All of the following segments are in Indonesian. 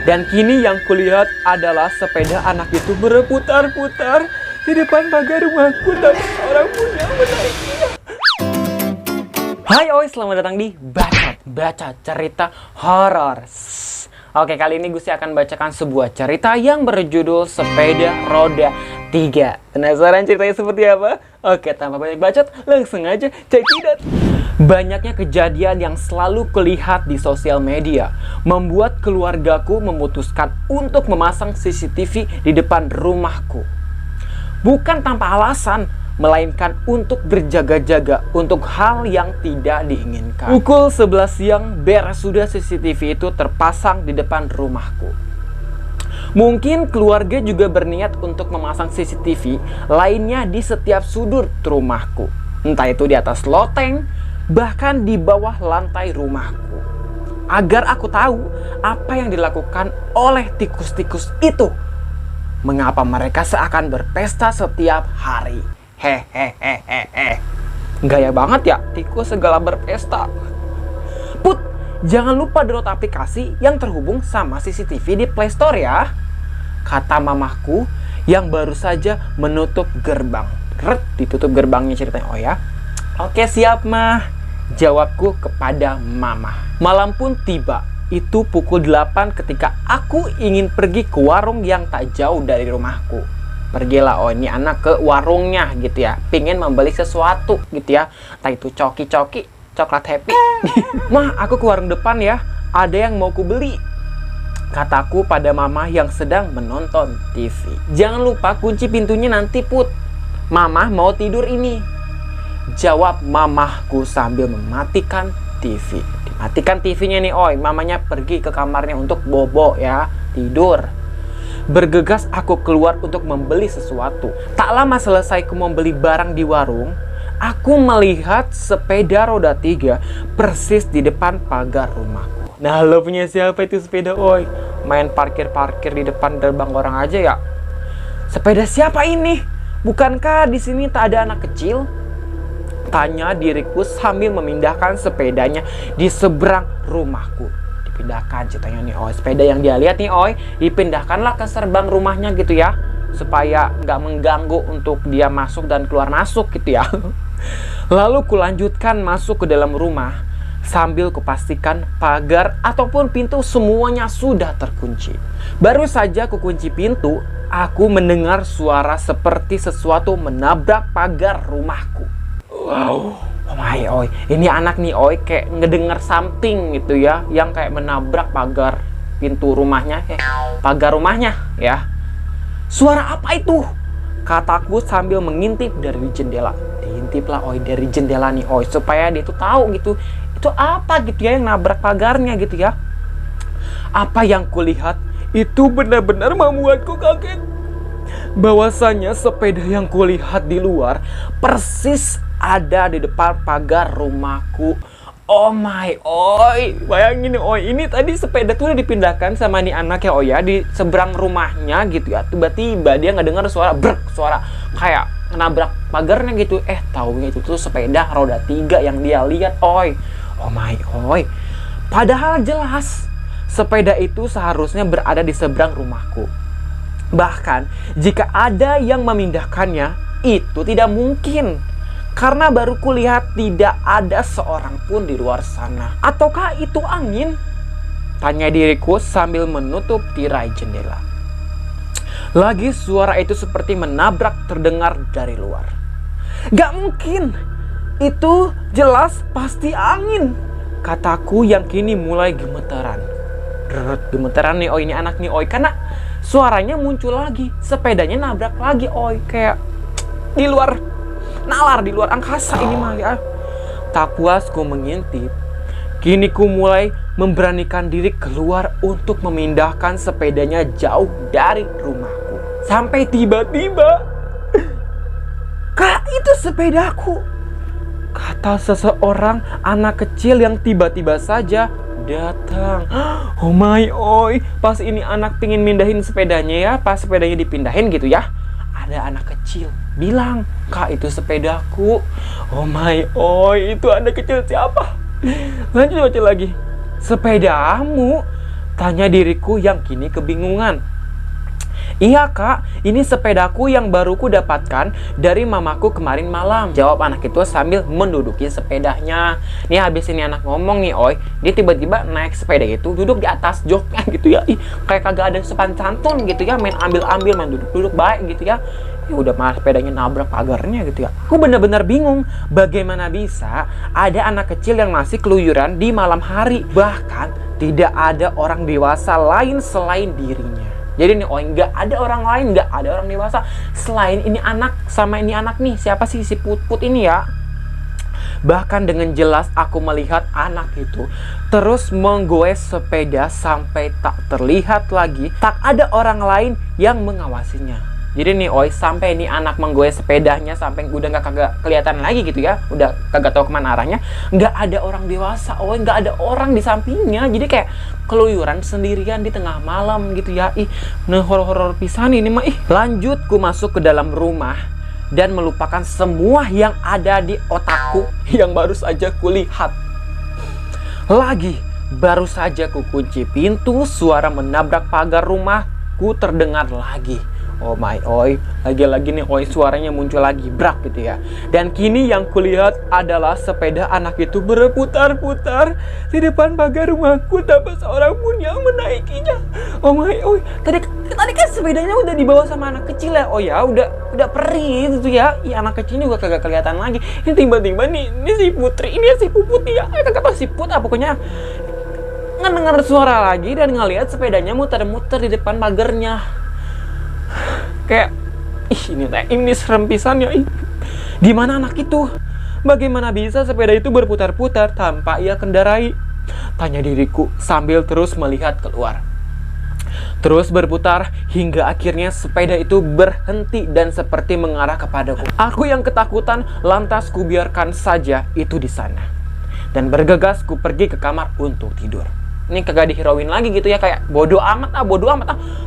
Dan kini yang kulihat adalah sepeda anak itu berputar-putar di depan pagar rumahku tanpa orang pun yang menaiknya. Hai oi, selamat datang di Baca Cerita Horor. Oke, kali ini Gusti akan bacakan sebuah cerita yang berjudul Sepeda Roda 3. Penasaran ceritanya seperti apa? Oke, tanpa banyak bacot, langsung aja check it out. Banyaknya kejadian yang selalu kulihat di sosial media membuat keluargaku memutuskan untuk memasang CCTV di depan rumahku. Bukan tanpa alasan, melainkan untuk berjaga-jaga untuk hal yang tidak diinginkan. Pukul 11 siang beres sudah CCTV itu terpasang di depan rumahku. Mungkin keluarga juga berniat untuk memasang CCTV lainnya di setiap sudut rumahku. Entah itu di atas loteng, bahkan di bawah lantai rumahku. Agar aku tahu apa yang dilakukan oleh tikus-tikus itu. Mengapa mereka seakan berpesta setiap hari. Hehehehe. Gaya banget ya, tikus segala berpesta. Put, jangan lupa download aplikasi yang terhubung sama CCTV di Play Store ya. Kata mamahku yang baru saja menutup gerbang. Ditutup gerbangnya ceritanya. Oh ya. Oke, siap mah, jawabku kepada mama. Malam pun tiba. Itu pukul 8 ketika aku ingin pergi ke warung yang tak jauh dari rumahku. Pergilah ini anak ke warungnya gitu ya, pingin membeli sesuatu gitu ya, entah itu coki-coki, coklat happy. Mah, aku ke warung depan ya, ada yang mau ku beli, kataku pada mama yang sedang menonton TV. Jangan lupa kunci pintunya nanti Put, mama mau tidur ini, jawab mamahku sambil mematikan TV. Dimatikan TV-nya nih, oi, mamanya pergi ke kamarnya untuk bobo ya, tidur. Bergegas aku keluar untuk membeli sesuatu. Tak lama selesai aku membeli barang di warung, aku melihat sepeda roda 3 persis di depan pagar rumahku. Nah, lo punya siapa itu sepeda, oi? Main parkir-parkir di depan gerbang orang aja ya? Sepeda siapa ini? Bukankah di sini tak ada anak kecil? Tanya diriku sambil memindahkan sepedanya di seberang rumahku. Dipindahkan ceritanya nih, oi, sepeda yang dia lihat nih, oi, dipindahkanlah ke seberang rumahnya gitu ya, supaya nggak mengganggu untuk dia masuk dan keluar masuk gitu ya. Lalu kulanjutkan masuk ke dalam rumah sambil kupastikan pagar ataupun pintu semuanya sudah terkunci. Baru saja kukunci pintu, aku mendengar suara seperti sesuatu menabrak pagar rumahku. Wow, oh my, oi, ini anak nih, oi, kayak ngedengar something gitu ya, yang kayak menabrak pagar pintu rumahnya, pagar rumahnya ya. Suara apa itu? Kataku sambil mengintip dari jendela. Diintiplah, oi, dari jendela nih, oi, supaya dia tuh tahu gitu, itu apa gitu ya yang nabrak pagarnya gitu ya. Apa yang kulihat itu benar-benar membuatku kaget. Bahwasanya sepeda yang kulihat di luar persis ada di depan pagar rumahku. Oh my, oi, bayangin nih, oi, ini tadi sepeda tuh udah dipindahkan sama nih anak ya, oi ya, di seberang rumahnya gitu ya. Tiba-tiba dia ngedengar suara brek, suara kayak nabrak pagarnya gitu. Taunya itu tuh sepeda roda 3 yang dia lihat, oi. Oh my, oi. Padahal jelas sepeda itu seharusnya berada di seberang rumahku. Bahkan jika ada yang memindahkannya, itu tidak mungkin. Karena baru kulihat tidak ada seorang pun di luar sana. Ataukah itu angin? Tanya diriku sambil menutup tirai jendela. Lagi suara itu seperti menabrak terdengar dari luar. Gak mungkin. Itu jelas pasti angin, kataku yang kini mulai gemetaran. Gemetaran nih, oi, ini anak nih, oi, karena suaranya muncul lagi, sepedanya nabrak lagi, oi, kayak di luar, nalar di luar angkasa ini mah ya. Tak puas ku mengintip, kini ku mulai memberanikan diri keluar untuk memindahkan sepedanya jauh dari rumahku. Sampai tiba-tiba, Kak, itu sepedaku, kata seseorang anak kecil yang tiba-tiba saja datang. Oh my, oi, pas ini anak pingin mindahin sepedanya ya, pas sepedanya dipindahin gitu ya, ada anak kecil bilang, Kak, itu sepedaku. Oh my, oi, itu anak kecil siapa? Lanjut baca lagi. Sepedamu? Tanya diriku yang kini kebingungan. Iya kak, ini sepedaku yang baru ku dapatkan dari mamaku kemarin malam, jawab anak itu sambil menduduki sepedanya. Nih habis ini anak ngomong nih Oi, dia tiba-tiba naik sepeda itu duduk di atas joknya gitu ya. Ih, kayak kagak ada sopan santun gitu ya, main ambil-ambil, main duduk-duduk baik gitu ya. Ya udah malah sepedanya nabrak pagarnya gitu ya. Aku bener-bener bingung, bagaimana bisa ada anak kecil yang masih keluyuran di malam hari, bahkan tidak ada orang dewasa lain selain dirinya. Jadi nih, oh nggak ada orang lain, nggak ada orang dewasa selain ini anak sama ini anak nih. Siapa sih si Put-Put ini ya? Bahkan dengan jelas aku melihat anak itu terus menggoes sepeda sampai tak terlihat lagi. Tak ada orang lain yang mengawasinya. Jadi nih, oi sampai ini anak menggoes sepedanya sampai udah kagak kelihatan lagi gitu ya, udah kagak tahu kemana arahnya. Nggak ada orang dewasa, oi nggak ada orang di sampingnya. Jadi kayak keluyuran sendirian di tengah malam gitu ya. Ih, nah horor-horor pisan ini mah. Ih, lanjut ku masuk ke dalam rumah dan melupakan semua yang ada di otakku yang baru saja kulihat. Lagi baru saja ku kunci pintu, suara menabrak pagar rumahku terdengar lagi. Oh my oi, lagi-lagi nih oi suaranya muncul lagi, brak gitu ya. Dan kini yang kulihat adalah sepeda anak itu berputar-putar di depan pagar rumahku tanpa seorang pun yang menaikinya. Oh my oi, tadi kan sepedanya udah dibawa sama anak kecil ya. Oh ya, udah perih gitu ya. Iya, anak kecil juga kagak kelihatan lagi. Ini tiba-tiba nih, ini si Putri, ini si Puput ya. Kagak tahu si Put apa pokoknya. Ngedengar suara lagi dan ngelihat sepedanya muter-muter di depan pagarnya. Kayak, ini serem pisan ya. Gimana anak itu? Bagaimana bisa sepeda itu berputar-putar tanpa ia kendarai? Tanya diriku sambil terus melihat keluar. Terus berputar hingga akhirnya sepeda itu berhenti dan seperti mengarah kepadaku. Aku yang ketakutan lantas kubiarkan saja itu di sana. Dan bergegas ku pergi ke kamar untuk tidur. Ini kagak dihirauin lagi gitu ya, kayak bodoh amat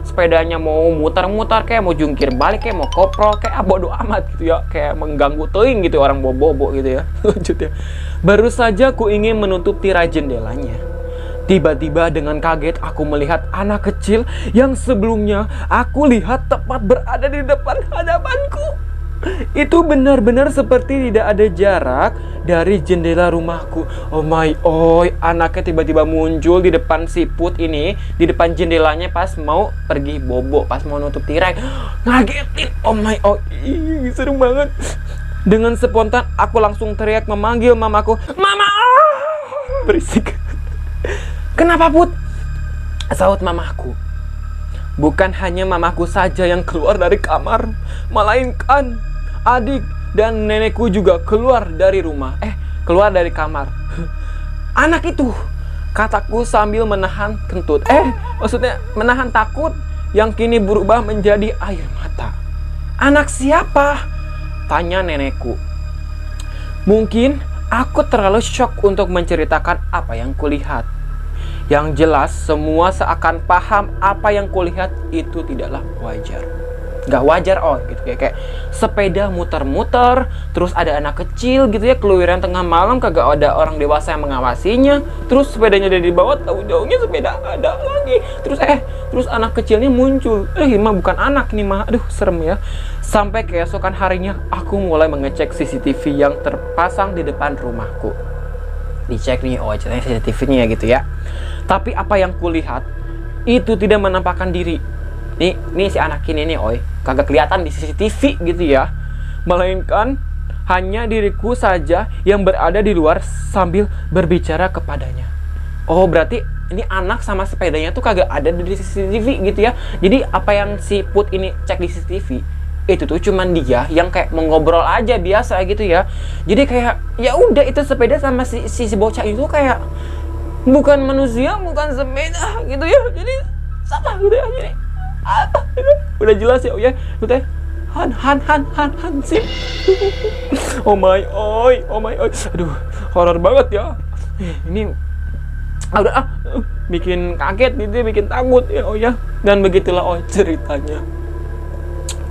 sepedanya mau mutar-mutar kayak mau jungkir balik kayak mau koprol kayak bodoh amat gitu ya, kayak mengganggu teing gitu orang bobo gitu ya. Lanjut ya. Baru saja ku ingin menutup tirai jendelanya, tiba-tiba dengan kaget aku melihat anak kecil yang sebelumnya aku lihat tepat berada di depan hadapanku. Itu benar-benar seperti tidak ada jarak dari jendela rumahku. Oh my oi, anaknya tiba-tiba muncul di depan si Put ini, di depan jendelanya pas mau pergi bobo, pas mau nutup tirai. Ngagetin. Oh my oi, seru banget. Dengan spontan aku langsung teriak memanggil mamaku. Mama! Berisik. Kenapa Put? Saut mamaku. Bukan hanya mamaku saja yang keluar dari kamar, melainkan adik dan nenekku juga keluar dari rumah. Keluar dari kamar. Anak itu, kataku sambil menahan kentut. Maksudnya menahan takut yang kini berubah menjadi air mata. Anak siapa? Tanya nenekku. Mungkin aku terlalu shock untuk menceritakan apa yang kulihat. Yang jelas semua seakan paham apa yang kulihat itu tidaklah wajar. Gak wajar gitu kayak sepeda muter-muter, terus ada anak kecil gitu ya keluyuran tengah malam, kagak ada orang dewasa yang mengawasinya, terus sepedanya udah dibawa, tahu-tahunya sepeda ada lagi, terus anak kecilnya muncul. Mah bukan anak nih mah, aduh serem ya. Sampai keesokan harinya aku mulai mengecek CCTV yang terpasang di depan rumahku. Dicek nih, ceritanya CCTV-nya gitu ya. Tapi apa yang kulihat itu tidak menampakkan diri. Nih si anak ini nih, kagak kelihatan di CCTV gitu ya. Melainkan hanya diriku saja yang berada di luar sambil berbicara kepadanya. Oh, berarti ini anak sama sepedanya tuh kagak ada di CCTV gitu ya. Jadi apa yang si Put ini cek di CCTV itu tuh cuman dia yang kayak mengobrol aja biasa gitu ya. Jadi kayak ya udah itu sepeda sama si bocah itu kayak bukan manusia, bukan sepeda gitu ya. Jadi sama gitu ya. Jadi apa? Udah jelas ya, udah Han sih. Oh my oi. Aduh, horor banget ya. Ini bikin kaget gitu, bikin takut ya, Dan begitulah ceritanya.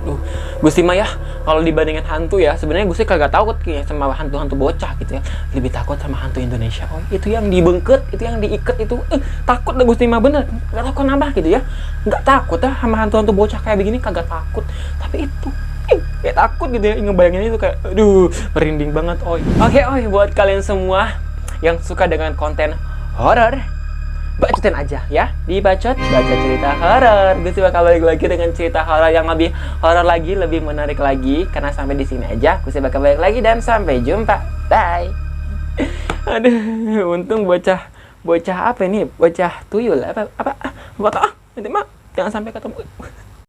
Duh, Gusti mah ya, kalau dibandingin hantu ya, sebenarnya Gusti kagak takut kayak sama hantu-hantu bocah gitu ya. Lebih takut sama hantu Indonesia. Oh, itu yang dibengket, itu yang diikat itu. Takut dah Gusti mah bener. Gak tahu kenapa gitu ya. Gak takut dah sama hantu-hantu bocah kayak begini kagak takut. Tapi itu kayak takut gitu ya, ngebayangin itu kayak aduh, merinding banget, oi. Oke, oi, buat kalian semua yang suka dengan konten horor, bacotin aja ya, dibacot, baca cerita horor. Gue sih bakal balik lagi dengan cerita horor yang lebih horor lagi, lebih menarik lagi. Karena sampai di sini aja, gue sih bakal balik lagi dan sampai jumpa. Bye. Aduh, untung bocah apa ini? Bocah tuyul apa? Nanti mah jangan sampai ketemu.